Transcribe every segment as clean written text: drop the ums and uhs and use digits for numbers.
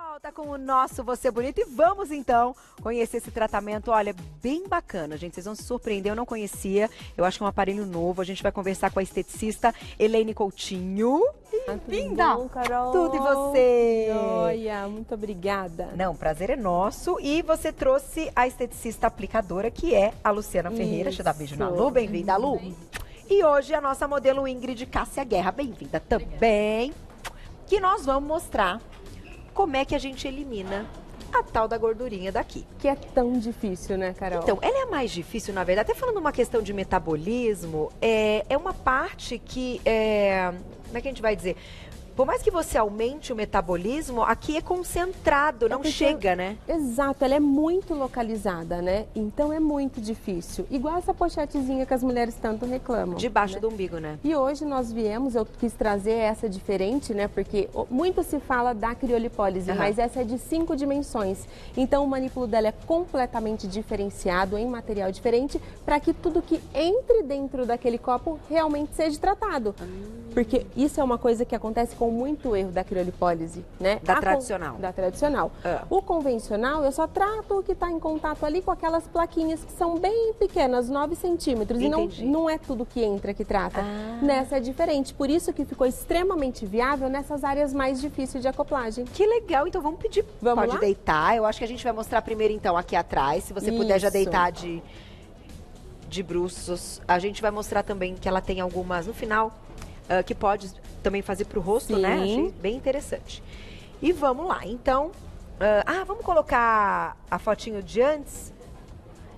Volta com o nosso Você Bonito e vamos então conhecer esse tratamento, olha, bem bacana, gente, vocês vão se surpreender, eu não conhecia, eu acho que é um aparelho novo, a gente vai conversar com a esteticista Elaine Coutinho. Bem-vinda! Tudo, Carol? Tudo e você? Joia, muito obrigada. Não, o prazer é nosso e você trouxe a esteticista aplicadora que é a Luciana Ferreira, deixa eu dar beijo na Lu, bem-vinda Lu. E hoje a nossa modelo Ingrid Cássia Guerra, bem-vinda também, que nós vamos mostrar como é que a gente elimina a tal da gordurinha daqui. Que é tão difícil, né, Carol? Então, ela é mais difícil, na verdade, até falando uma questão de metabolismo, é uma parte que, como é que a gente vai dizer? Por mais que você aumente o metabolismo, aqui é concentrado, não chega, né? Exato, ela é muito localizada, né? Então é muito difícil. Igual essa pochetezinha que as mulheres tanto reclamam. Debaixo né? do umbigo, né? E hoje nós viemos, eu quis trazer essa diferente, né? Porque muito se fala da criolipólise, mas essa é de 5 dimensões. Então o manípulo dela é completamente diferenciado, em material diferente, para que tudo que entre dentro daquele copo realmente seja tratado. Porque isso é uma coisa que acontece com muito erro da criolipólise, né? Da tradicional. Da tradicional. O convencional, eu só trato o que está em contato ali com aquelas plaquinhas que são bem pequenas, 9 centímetros. Entendi. E não é tudo que entra que trata. Nessa é diferente. Por isso que ficou extremamente viável nessas áreas mais difíceis de acoplagem. Que legal, então vamos pedir. Vamos Pode lá? deitar, eu acho que a gente vai mostrar primeiro então aqui atrás, se você puder já Isso. deitar de bruços. A gente vai mostrar também que ela tem algumas, no final, que pode também fazer pro rosto, Sim. né? Achei bem interessante. E vamos lá, então, vamos colocar a fotinho de antes.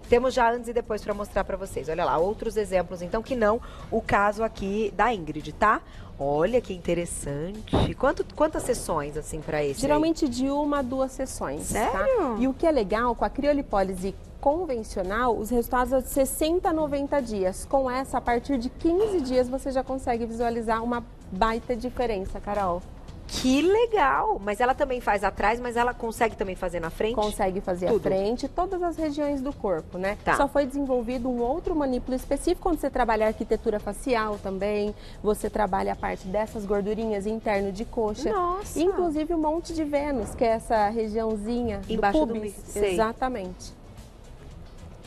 Temos já antes e depois para mostrar para vocês. Olha lá, outros exemplos, então, que não o caso aqui da Ingrid, tá? Olha que interessante. Quantas sessões, assim, para esse Geralmente de 1 a 2 sessões. Sério? Tá? E o que é legal, com a criolipólise convencional, os resultados são de 60 a 90 dias. Com essa, a partir de 15 dias, você já consegue visualizar uma baita diferença, Carol. Que legal! Mas ela também faz atrás, mas ela consegue também fazer na frente? Consegue fazer Tudo. à frente, todas as regiões do corpo, né? Tá. Só foi desenvolvido um outro manípulo específico quando você trabalha arquitetura facial também, você trabalha a parte dessas gordurinhas interno de coxa. Nossa! Inclusive o Monte de Vênus, que é essa regiãozinha Embaixo do pubis. umbigo, sei. Exatamente.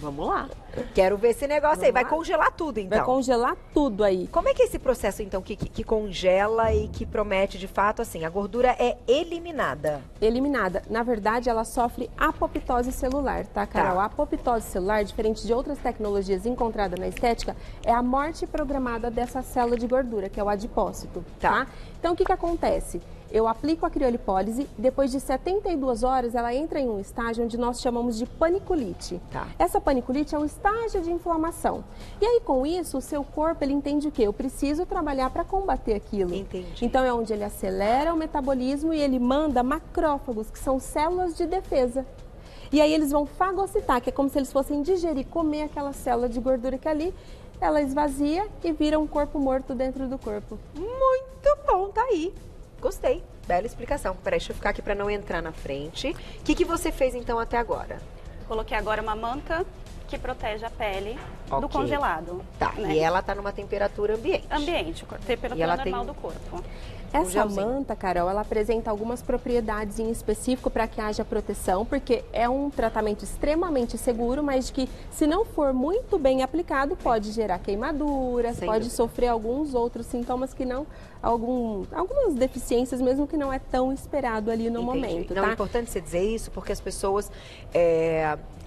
Vamos lá. Quero ver esse negócio aí. Vai lá? congelar tudo, então. Vai congelar tudo aí. Como é que é esse processo, então, que congela e que promete, de fato, assim, a gordura é eliminada? Eliminada. Na verdade, ela sofre apoptose celular, tá, Carol? Tá. A apoptose celular, diferente de outras tecnologias encontradas na estética, é a morte programada dessa célula de gordura, que é o adipócito, tá? Então, o que acontece? Eu aplico a criolipólise, depois de 72 horas, ela entra em um estágio onde nós chamamos de paniculite. Tá. Essa paniculite é um estágio de inflamação. E aí, com isso, o seu corpo, ele entende o quê? Eu preciso trabalhar para combater aquilo. Entendi. Então, é onde ele acelera o metabolismo e ele manda macrófagos, que são células de defesa. E aí, eles vão fagocitar, que é como se eles fossem digerir, comer aquela célula de gordura que ali, ela esvazia e vira um corpo morto dentro do corpo. Muito bom, tá aí. Gostei. Bela explicação. Peraí, deixa eu ficar aqui para não entrar na frente. O que você fez, então, até agora? Coloquei agora uma manta que protege a pele do Ok. congelado. Tá, né? e ela tá numa temperatura ambiente. Ambiente, E temperatura ela normal tem- do corpo. Essa gelzinho. manta, Carol, ela apresenta algumas propriedades em específico para que haja proteção, porque é um tratamento extremamente seguro, mas que, se não for muito bem aplicado, pode gerar queimaduras, Sem pode dúvida. sofrer alguns outros sintomas que não, algumas deficiências mesmo que não é tão esperado ali no Entendi. momento, Não, é tá? importante você dizer isso, porque as pessoas,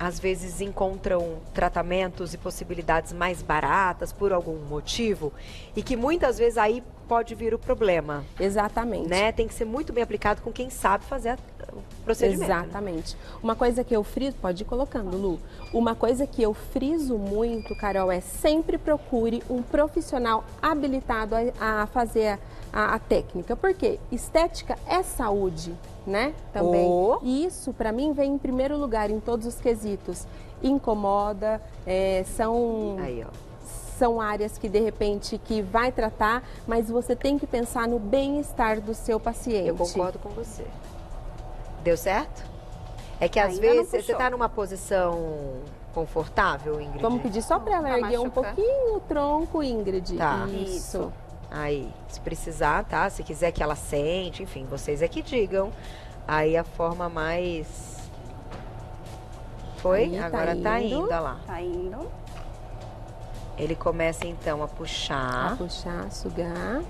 às vezes, encontram tratamentos e possibilidades mais baratas por algum motivo, e que muitas vezes aí pode vir o problema, Exatamente. né? Tem que ser muito bem aplicado com quem sabe fazer o procedimento. né? Exatamente. Uma coisa que eu friso, pode ir colocando, Lu. Uma coisa que eu friso muito, Carol, é sempre procure um profissional habilitado a fazer a técnica. Porque estética é saúde, né? Também. Oh. E isso, para mim, vem em primeiro lugar em todos os quesitos. Incomoda, Aí, ó. são áreas que, de repente, que vai tratar, mas você tem que pensar no bem-estar do seu paciente. Eu concordo com você. Deu certo? É que às Ainda não vezes você puxou. está numa posição confortável, Ingrid? Vamos pedir só para ela Pra erguer um machucar. pouquinho o tronco, Ingrid. Tá. Isso. Aí, se precisar, tá? Se quiser que ela sente, enfim, vocês é que digam. Aí a forma mais... Foi? Aí, Agora tá indo, olha lá. Tá indo. Ele começa então a puxar. A puxar, sugar.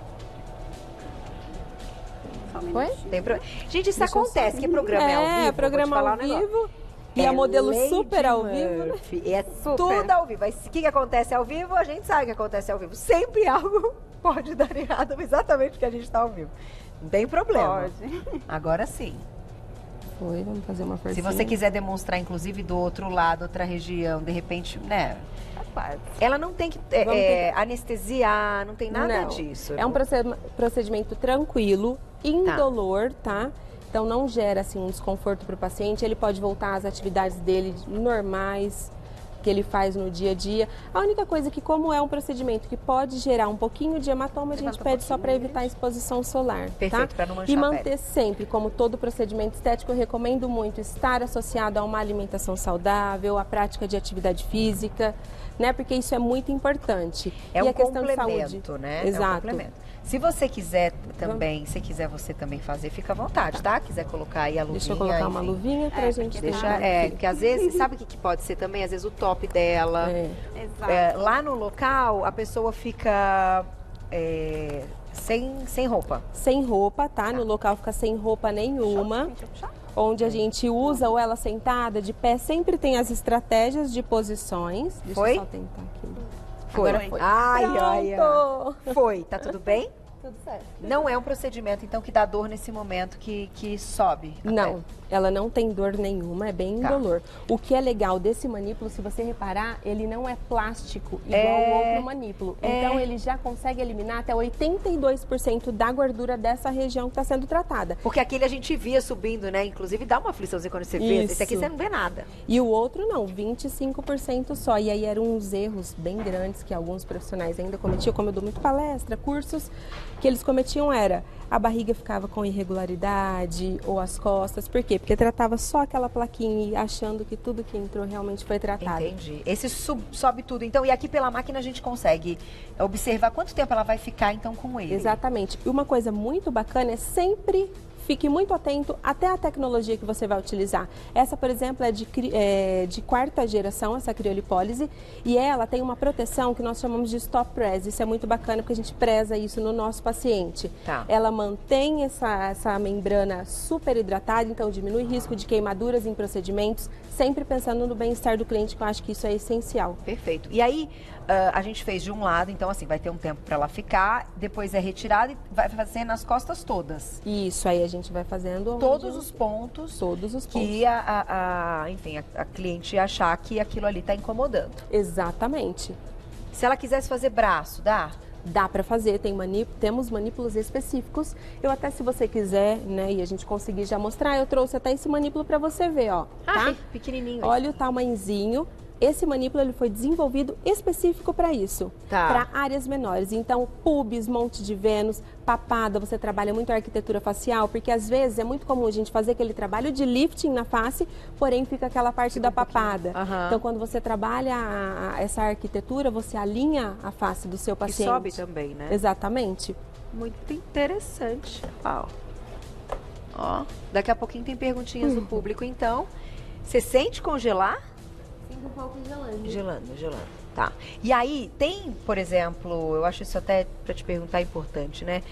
Só um Foi? minutinho. Tem Gente, isso Deixa eu acontece, só- que programa é ao vivo. vou te programa falar ao um negócio. vivo. E É a modelo Lady super ao vivo, né? Murphy. É Super. tudo ao vivo. Mas o que acontece ao vivo, a gente sabe que acontece ao vivo. Sempre algo pode dar errado, exatamente porque a gente está ao vivo. Não tem problema. Pode. Agora sim. Foi, vamos fazer uma Se forcinha. você quiser demonstrar, inclusive, do outro lado, outra região, de repente, né? Tá quase. Ela não tem que Vamos tentar. anestesiar, não tem nada Não. disso. É um procedimento tranquilo, indolor, tá? Então não gera assim um desconforto para o paciente. Ele pode voltar às atividades dele normais que ele faz no dia a dia. A única coisa que, como é um procedimento que pode gerar um pouquinho de hematoma, a gente Levanta um pede só pouquinho, para evitar a exposição solar, Perfeito, tá? pra não manchar E a manter pele. sempre, como todo procedimento estético, eu recomendo muito estar associado a uma alimentação saudável, a prática de atividade física, né? Porque isso é muito importante. É E um a questão de complemento, saúde. né? Exato. É um complemento. Se você quiser também, se quiser você também fazer, fica à vontade, tá? Quiser colocar aí a luvinha. Deixa eu colocar uma enfim. luvinha pra gente Deixa, tentar aqui. porque às vezes, sabe o que pode ser também? Às vezes o top dela. Exato. Lá no local, a pessoa fica sem roupa. Sem roupa, tá? No local fica sem roupa nenhuma. Deixa eu puxar. Onde a gente usa ou ela sentada, de pé, sempre tem as estratégias de posições. Deixa Foi? eu só tentar aqui. Foi. Agora foi. Ai, ai, ai. Pronto! Foi. Tá tudo bem? Tudo certo. Não é um procedimento, então, que dá dor nesse momento que sobe. a Não, pele. ela não tem dor nenhuma, é bem Tá. indolor. O que é legal desse manípulo, se você reparar, ele não é plástico igual o outro manípulo. Então ele já consegue eliminar até 82% da gordura dessa região que está sendo tratada. Porque aquele a gente via subindo, né? Inclusive dá uma afliçãozinha quando você vê. Isso. Esse aqui você não vê nada. E o outro não, 25% só. E aí eram uns erros bem grandes que alguns profissionais ainda cometiam, como eu dou muito palestra, cursos, que eles cometiam era a barriga ficava com irregularidade ou as costas. Por quê? Porque tratava só aquela plaquinha e achando que tudo que entrou realmente foi tratado. Entendi. Esse sobe tudo. Então, e aqui pela máquina a gente consegue observar quanto tempo ela vai ficar, então, com ele. Exatamente. E uma coisa muito bacana é sempre fique muito atento até a tecnologia que você vai utilizar. Essa, por exemplo, é de quarta geração, essa criolipólise, e ela tem uma proteção que nós chamamos de stop press. Isso é muito bacana porque a gente preza isso no nosso paciente. Tá. Ela mantém essa membrana super hidratada, então diminui risco de queimaduras em procedimentos, sempre pensando no bem-estar do cliente, que eu acho que isso é essencial. Perfeito. E aí, a gente fez de um lado, então assim, vai ter um tempo para ela ficar, depois é retirada e vai fazer nas costas todas. Isso, aí a gente vai fazendo Todos os pontos todos os pontos. que enfim, a cliente achar que aquilo ali está incomodando. Exatamente. Se ela quisesse fazer braço, dá? Dá para fazer, temos manípulos específicos. Eu até, se você quiser, né, e a gente conseguir já mostrar, eu trouxe até esse manípulo para você ver, ó. Ai, Tá? pequenininho. Olha o tamanhozinho. Esse manípulo ele foi desenvolvido específico para isso, Tá. para áreas menores. Então, pubis, monte de Vênus, papada, você trabalha muito a arquitetura facial, porque às vezes é muito comum a gente fazer aquele trabalho de lifting na face, porém fica aquela parte da papada. Aham. Então, quando você trabalha essa arquitetura, você alinha a face do seu E paciente. sobe também, né? Exatamente. Muito interessante. Ó, daqui a pouquinho tem perguntinhas do público, então. Você sente congelar? Fica um pouco gelando. Gelando. Tá. E aí, tem, por exemplo, eu acho isso até para te perguntar importante, né?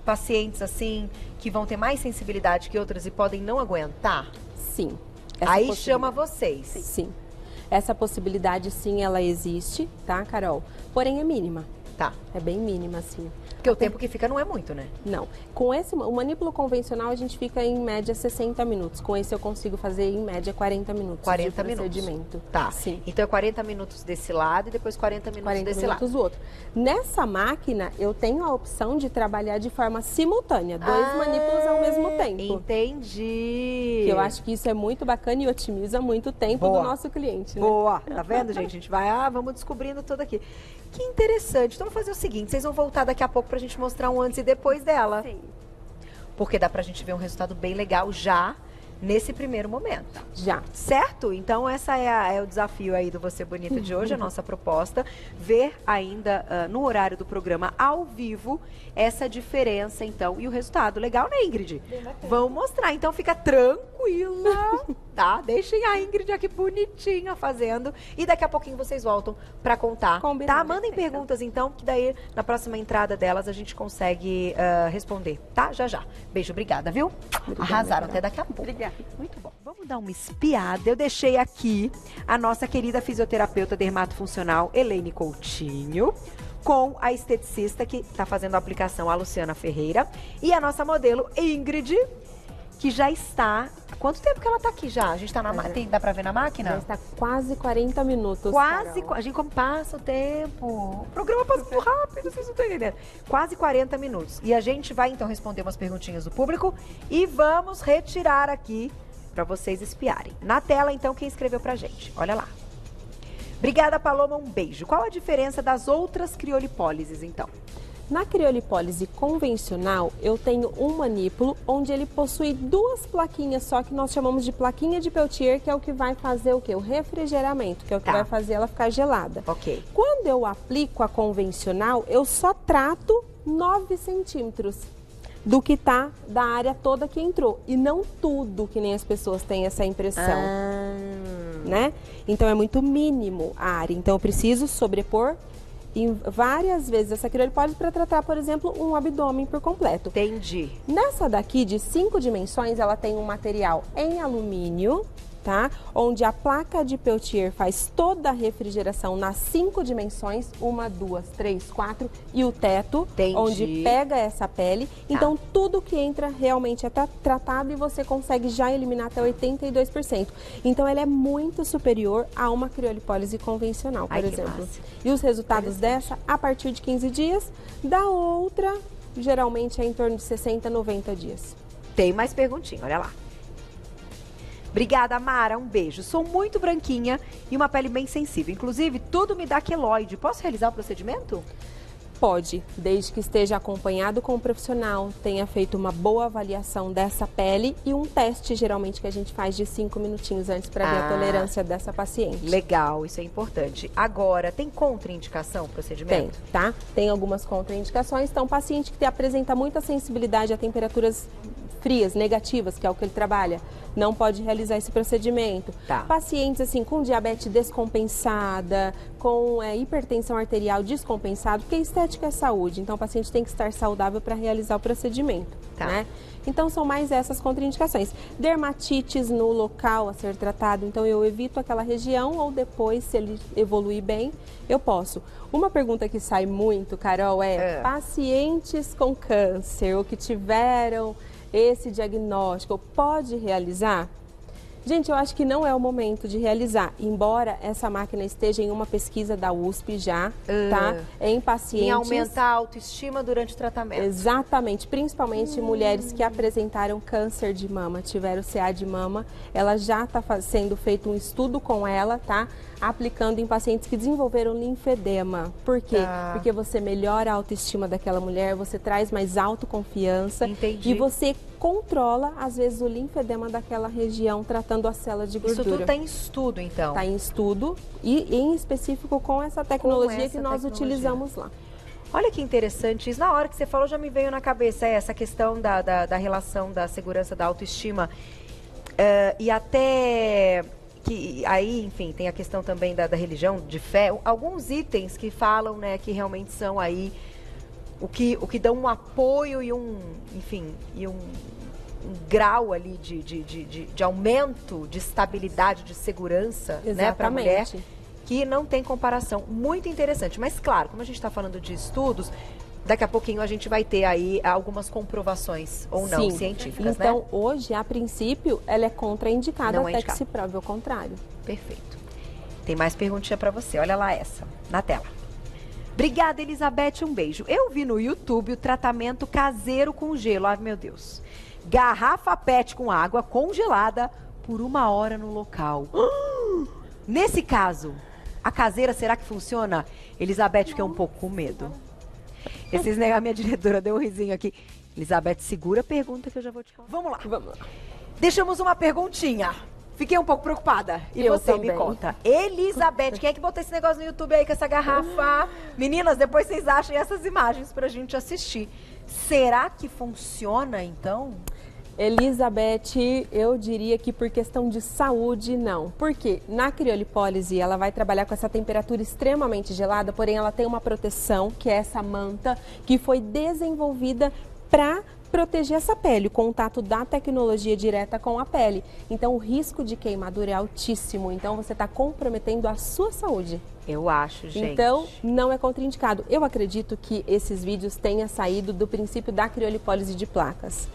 Pacientes, assim, que vão ter mais sensibilidade que outras e podem não aguentar? Sim. Aí chama vocês. Sim. Essa possibilidade, sim, ela existe, tá, Carol? Porém, é mínima. Tá. É bem mínima, sim. Porque o tempo que fica não é muito, né? Não. Com o manípulo convencional, a gente fica em média 60 minutos. Com esse, eu consigo fazer em média 40 minutos 40 de procedimento. Tá. Sim. Então é 40 minutos desse lado e depois 40 minutos 40 desse minutos lado. do outro. Nessa máquina, eu tenho a opção de trabalhar de forma simultânea, dois manípulos ao mesmo tempo. Entendi. Que eu acho que isso é muito bacana e otimiza muito o tempo Boa. do nosso cliente, né? Boa, tá vendo, gente? A gente vai, vamos descobrindo tudo aqui. Que interessante. Então, vamos fazer o seguinte, vocês vão voltar daqui a pouco pra gente mostrar um antes e depois dela. Sim. Porque dá pra gente ver um resultado bem legal já nesse primeiro momento. Já. Certo? Então, essa é o desafio aí do Você Bonita de hoje, a nossa proposta. Ver ainda no horário do programa ao vivo essa diferença, então, e o resultado. Legal, né, Ingrid? Vamos mostrar. Então, fica tranquila, tá? Deixem a Ingrid aqui bonitinha fazendo. E daqui a pouquinho vocês voltam pra contar. Combinado. Tá? Mandem perguntas, então, que daí, na próxima entrada delas, a gente consegue responder, tá? Já, já. Beijo, obrigada, viu? Arrasaram. Até daqui a pouco. Obrigada. Muito bom. Vamos dar uma espiada. Eu deixei aqui a nossa querida fisioterapeuta dermatofuncional, Elaine Coutinho, com a esteticista que está fazendo a aplicação, a Luciana Ferreira, e a nossa modelo, Ingrid, que já está... Quanto tempo que ela está aqui já? A gente está na máquina? Dá para ver na máquina? Já está quase 40 minutos, Quase, Carol. a gente como passa o tempo. O programa passa muito rápido, vocês não estão entendendo. Quase 40 minutos. E a gente vai então responder umas perguntinhas do público e vamos retirar aqui para vocês espiarem. Na tela, então, quem escreveu pra gente. Olha lá. Obrigada, Paloma, um beijo. Qual a diferença das outras criolipólises, então? Na criolipólise convencional, eu tenho um manípulo onde ele possui duas plaquinhas só, que nós chamamos de plaquinha de Peltier, que é o que vai fazer o quê? O refrigeramento, que é o que vai fazer ela ficar gelada. Ok. Quando eu aplico a convencional, eu só trato 9 centímetros do que tá da área toda que entrou. E não tudo, que nem as pessoas têm essa impressão. Né? Então, é muito mínimo a área. Então, eu preciso sobrepor em várias vezes essa criolipólise para tratar, por exemplo, um abdômen por completo. Entendi. Nessa daqui, de 5 dimensões, ela tem um material em alumínio, tá? Onde a placa de Peltier faz toda a refrigeração nas 5 dimensões, 1, 2, 3, 4, e o teto, Entendi. onde pega essa pele. Então, tudo que entra realmente é tratado e você consegue já eliminar até 82%. Então, ela é muito superior a uma criolipólise convencional, por exemplo. Massa. E os resultados dessa, a partir de 15 dias, da outra, geralmente é em torno de 60, 90 dias. Tem mais perguntinha, olha lá. Obrigada, Mara. Um beijo. Sou muito branquinha e uma pele bem sensível. Inclusive, tudo me dá queloide. Posso realizar o procedimento? Pode, desde que esteja acompanhado com o profissional, tenha feito uma boa avaliação dessa pele e um teste, geralmente, que a gente faz de 5 minutinhos antes para ver a tolerância dessa paciente. Legal, isso é importante. Agora, tem contraindicação o procedimento? Tem, tá? Tem algumas contraindicações. Então, paciente que apresenta muita sensibilidade a temperaturas frias, negativas, que é o que ele trabalha, não pode realizar esse procedimento. Tá. Pacientes assim com diabetes descompensada, com hipertensão arterial descompensada, porque estética é saúde, então o paciente tem que estar saudável para realizar o procedimento. Tá. Né? Então são mais essas contraindicações. Dermatites no local a ser tratado, então eu evito aquela região ou depois, se ele evoluir bem, eu posso. Uma pergunta que sai muito, Carol, pacientes com câncer ou que tiveram esse diagnóstico, pode realizar? Gente, eu acho que não é o momento de realizar, embora essa máquina esteja em uma pesquisa da USP já, tá? Em pacientes... Em aumentar a autoestima durante o tratamento. Exatamente, principalmente mulheres que apresentaram câncer de mama, tiveram CA de mama, ela já está sendo feito um estudo com ela, tá? Aplicando em pacientes que desenvolveram linfedema. Por quê? Porque você melhora a autoestima daquela mulher, você traz mais autoconfiança. Entendi. E você controla, às vezes, o linfedema daquela região, tratando a célula de gordura. Isso tudo está em estudo, então? Está em estudo e em específico com essa tecnologia que nós utilizamos lá. Olha que interessante isso. Na hora que você falou, já me veio na cabeça essa questão da relação da segurança, da autoestima. E até... que aí, enfim, tem a questão também da religião, de fé, alguns itens que falam, né, que realmente são aí o que dão um apoio e um grau ali de aumento de estabilidade, de segurança, né, para a mulher, que não tem comparação. Muito interessante. Mas, claro, como a gente está falando de estudos, daqui a pouquinho a gente vai ter aí algumas comprovações, ou não, científicas, então, né? hoje, a princípio, ela é contraindicada até que se prove o contrário. Perfeito. Tem mais perguntinha para você. Olha lá essa, na tela. Obrigada, Elizabeth. Um beijo. Eu vi no YouTube o tratamento caseiro com gelo. Ai, meu Deus. Garrafa PET com água congelada por 1 hora no local. Nesse caso, a caseira, será que funciona? Elizabeth, fiquei um pouco com medo. A minha diretora deu um risinho aqui. Elizabeth, segura a pergunta que eu já vou te falar. Vamos lá. Deixamos uma perguntinha. Fiquei um pouco preocupada. E Eu você também. me conta. Elizabeth, quem é que botou esse negócio no YouTube aí com essa garrafa? Meninas, depois vocês achem essas imagens pra gente assistir. Será que funciona, então? Elizabeth, eu diria que por questão de saúde, não. Porque na criolipólise ela vai trabalhar com essa temperatura extremamente gelada, porém ela tem uma proteção, que é essa manta, que foi desenvolvida para proteger essa pele, o contato da tecnologia direta com a pele. Então o risco de queimadura é altíssimo, então você está comprometendo a sua saúde. Eu acho, gente. Então, não é contraindicado. Eu acredito que esses vídeos tenham saído do princípio da criolipólise de placas.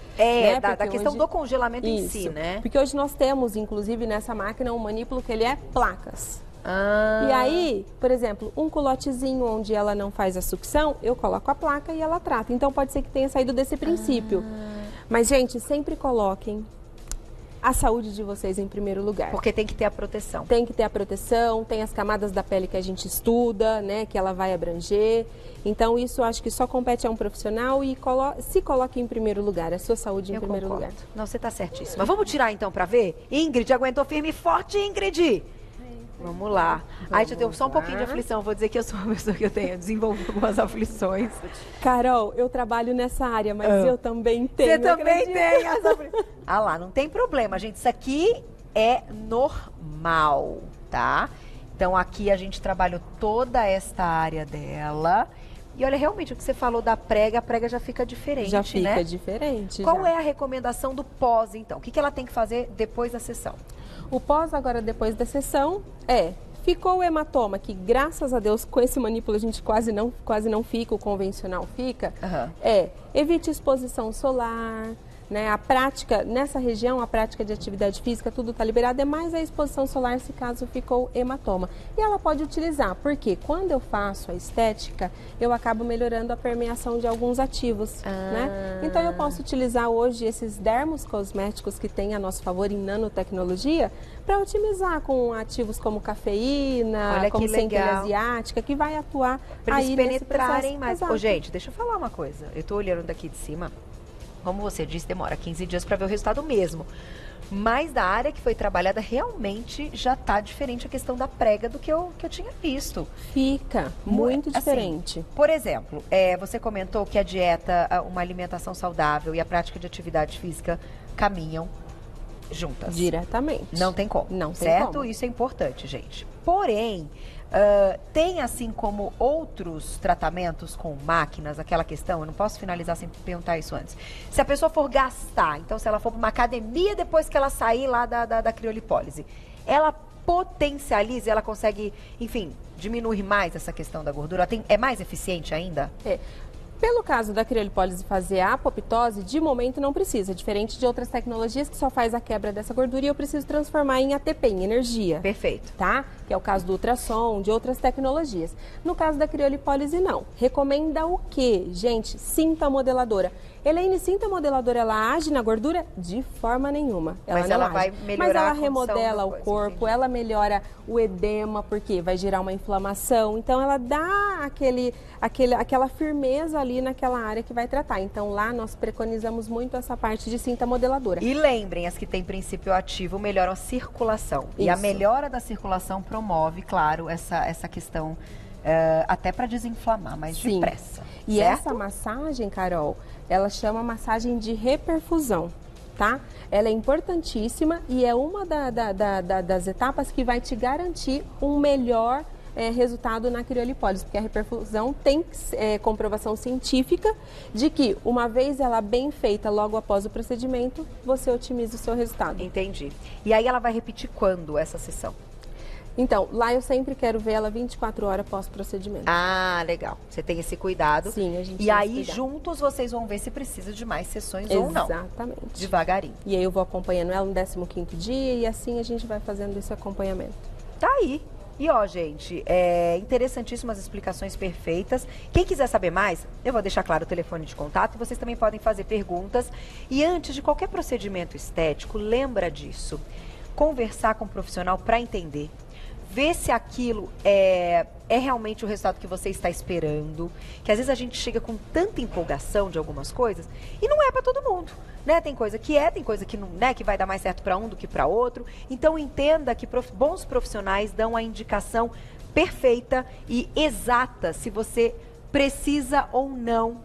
Da questão do congelamento em si, né? Porque hoje nós temos, inclusive, nessa máquina, um manípulo que ele é placas. Ah. E aí, por exemplo, um culotezinho onde ela não faz a sucção, eu coloco a placa e ela trata. Então, pode ser que tenha saído desse princípio. Mas, gente, sempre coloquem a saúde de vocês em primeiro lugar. Porque tem que ter a proteção. Tem que ter a proteção, tem as camadas da pele que a gente estuda, né, que ela vai abranger. Então, isso eu acho que só compete a um profissional e se coloque em primeiro lugar, a sua saúde em primeiro lugar. Não, você está certíssima. Vamos tirar então para ver? Ingrid, aguentou firme e forte, Ingrid? Vamos lá. Ai, deixa eu ter só um pouquinho de aflição. Vou dizer que eu sou uma pessoa que eu tenho desenvolvido algumas aflições. Carol, eu trabalho nessa área, mas eu também tenho. Você também tem as aflições. Ah lá, não tem problema, gente. Isso aqui é normal, tá? Então, aqui a gente trabalhou toda esta área dela. E olha, realmente, o que você falou da prega, a prega já fica diferente, já fica né? diferente. Qual é a recomendação do pós, então? O que ela tem que fazer depois da sessão? O pós agora, depois da sessão, ficou o hematoma, que graças a Deus com esse manípulo a gente quase não fica, o convencional fica, evite exposição solar, né? A prática, nessa região, a prática de atividade física, tudo está liberado, é mais a exposição solar se caso ficou hematoma. E ela pode utilizar, porque quando eu faço a estética, eu acabo melhorando a permeação de alguns ativos, né? Então eu posso utilizar hoje esses dermos cosméticos que tem a nosso favor em nanotecnologia, para otimizar com ativos como cafeína, como centelha asiática, que vai atuar pra aí eles penetrarem mais. Exato. Ô, gente, deixa eu falar uma coisa. Eu tô olhando daqui de cima. Como você disse, demora 15 dias para ver o resultado mesmo. Mas da área que foi trabalhada, realmente já tá diferente a questão da prega do que eu tinha visto. Fica muito diferente. Assim, por exemplo, você comentou que a dieta, uma alimentação saudável e a prática de atividade física caminham juntas. Diretamente. Não tem como. Não tem certo? como. Isso é importante, gente. Porém, tem assim como outros tratamentos com máquinas, aquela questão, eu não posso finalizar sem perguntar isso antes. Se a pessoa for gastar, então se ela for para uma academia depois que ela sair lá da criolipólise, ela potencializa, ela consegue, enfim, diminuir mais essa questão da gordura? É mais eficiente ainda? Pelo caso da criolipólise fazer a apoptose, de momento não precisa, diferente de outras tecnologias que só faz a quebra dessa gordura e eu preciso transformar em ATP, em energia. Perfeito. Tá? Que é o caso do ultrassom, de outras tecnologias. No caso da criolipólise, não. Recomenda o quê? Gente, cinta modeladora. Elaine, cinta modeladora, ela age na gordura? De forma nenhuma. Mas ela vai melhorar Mas ela a remodela o coisa, corpo, entendi. ela melhora o edema, porque vai gerar uma inflamação. Então, ela dá aquela firmeza ali naquela área que vai tratar. Então, lá nós preconizamos muito essa parte de cinta modeladora. E lembrem, as que têm princípio ativo melhoram a circulação. Isso. E a melhora da circulação promove, claro, essa questão até para desinflamar mais depressa. E certo? essa massagem, Carol, ela chama massagem de reperfusão, tá? Ela é importantíssima e é uma das etapas que vai te garantir um melhor resultado na criolipólise, porque a reperfusão tem comprovação científica de que, uma vez ela bem feita logo após o procedimento, você otimiza o seu resultado. Entendi. E aí ela vai repetir quando essa sessão? Então, lá eu sempre quero ver ela 24 horas após o procedimento. Ah, legal. Você tem esse cuidado. Sim, a gente E tem aí, esse cuidado. juntos, vocês vão ver se precisa de mais sessões ou não. Exatamente. Devagarinho. E aí eu vou acompanhando ela no 15º dia e assim a gente vai fazendo esse acompanhamento. Tá aí. E ó, gente, interessantíssimas explicações perfeitas. Quem quiser saber mais, eu vou deixar claro o telefone de contato e vocês também podem fazer perguntas. E antes de qualquer procedimento estético, lembra disso. Conversar com um profissional para entender. ver se aquilo é realmente o resultado que você está esperando. Que às vezes a gente chega com tanta empolgação de algumas coisas e não é para todo mundo, né? Tem coisa que tem coisa que não, né, que vai dar mais certo para um do que para outro. Então entenda que bons profissionais dão a indicação perfeita e exata se você precisa ou não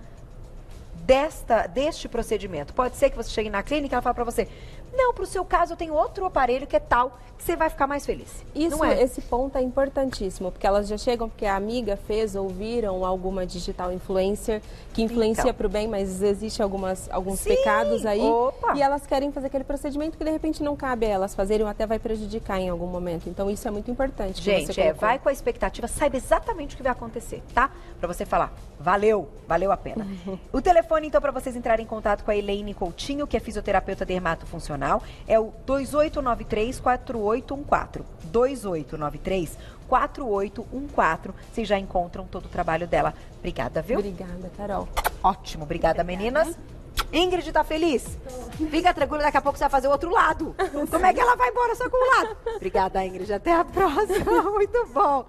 deste procedimento. Pode ser que você chegue na clínica e ela fale para você: não, para o seu caso eu tenho outro aparelho que é tal, que você vai ficar mais feliz. Isso, não é? Esse ponto é importantíssimo, porque elas já chegam porque a amiga fez ou viram alguma digital influencer que influencia para o bem, mas existe alguns pecados aí. Opa. E elas querem fazer aquele procedimento que de repente não cabe a elas fazerem ou até vai prejudicar em algum momento. Então isso é muito importante. Gente, vai com a expectativa, saiba exatamente o que vai acontecer, tá? Para você falar: valeu a pena. O telefone, então, para vocês entrarem em contato com a Elaine Coutinho, que é fisioterapeuta dermatofuncional, é o 2893-4814. 2893-4814. Vocês já encontram todo o trabalho dela. Obrigada, viu? Obrigada, Carol. Ótimo, obrigada, meninas. Ingrid, tá feliz? Fica tranquila, daqui a pouco você vai fazer o outro lado. Como é que ela vai embora só com o lado? Obrigada, Ingrid. Até a próxima. Muito bom.